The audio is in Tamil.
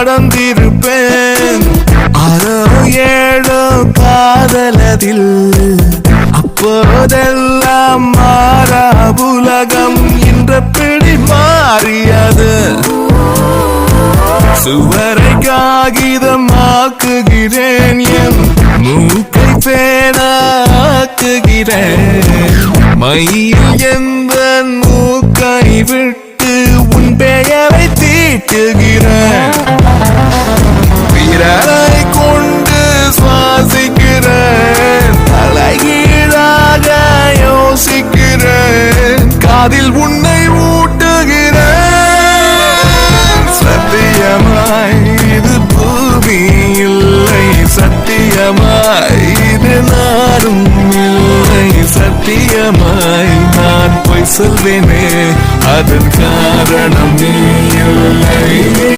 நடந்திருப்பேன். 6 7 காதலதில் அப்போதெல்லாம் மாறா உலகம் என்ற பிடி மாறியது. சுவரை காகிதமாக்குகிறேன், என் மூக்கை பேனாக்குகிறேன். மையில் எந்த மூக்கை விட்டு உன் பெயரை தீட்டுகிறேன். விரலை கொண்டு சுவாசிக்கிறேன், தலைகீழாக யோசிக்கிறேன், காதில் உன்னை ஊட்டுகிறேன். சத்தியமாய் இது பூமி இல்லை, சத்தியமாய் இது நாடும் இல்லை, சத்தியமாய் நான் பொய் சொல்வேனே அதன் காரணம்